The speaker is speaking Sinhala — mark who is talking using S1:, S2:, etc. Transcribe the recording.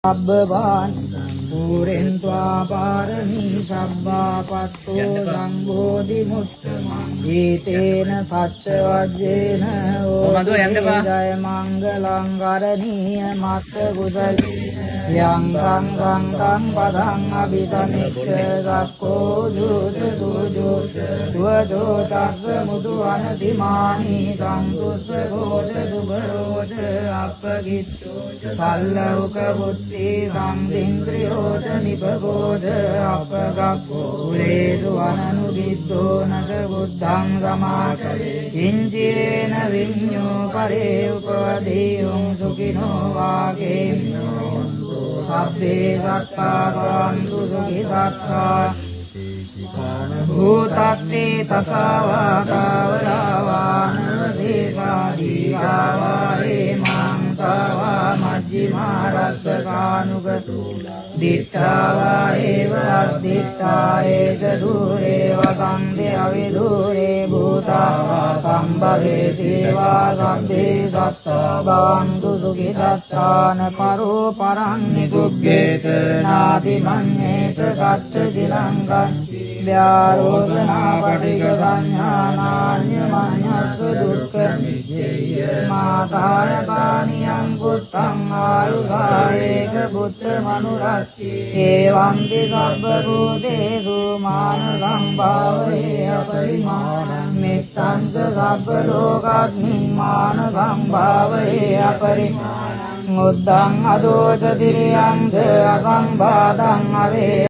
S1: අබ්බවාන් පුරෙන්त्वा පාරමී සබ්බාපත්තෝ සම්බෝධි මුත්තමං ඊතේන සච්ච වජ්ජේන ඕජය මංගලං කරණීය මත්ත කුසල යං සංඝං පදං අபிසමිච්ඡ සක්කෝ ජෝත සෝජෝ සුවදෝ තස්ස මුදු අනතිමානි සම්තුස්ස ගෝත දුබරෝත අප්පගිත්තෝ සල්ලෝක බුද්ධි සම්දින්ද්‍රියෝත නිපගෝත අප්පගක්ඛෝ ලේසු අනනුදිත්තෝ නග බුද්ධං සමාචරේ ඉංජේන විඤ්ඤෝ පරේ උපවදීයං සුඛිනෝ වාගේම්නෝ සබ්බේ සත්තාවන්තු සුඛිතාත්තා භූතත්තේ තසවාකාවලාවානවදේකාදී ආවාරේ මාංතාවා මජ්ජිමා රස්සකානුගතු දිට්ඨාවා ඒව අද්දිට්ඨා ඒක දූරේ වසන්දේ අවිදූරේ භූතාවා සම්භවේ සේවා සබ්බේ සත්තා භවන්තු සුඛිතාත්තාන පරෝ පරං නිකුබ්බේත නාති මඤ්ඤේත කච්ච දිලංගං ව්‍යාරෝධනා පටික සංඥානාඤ්ඤ මඤ්ඤස්ස දුක්ඛ නිච්චය මාතාය කානියං පුත්තං ආයුධායේක පුත්ත මනුරත්ති ඒවං සබ්බ භූතේසු මාන සම්භාවේ අපරිමාණං මෙත්තං සබ්බ ලෝකස්මින් මාන සම්භාවේ අපරිමාණං උද්දං අදෝච තිරියං අසම්බාධං අවේ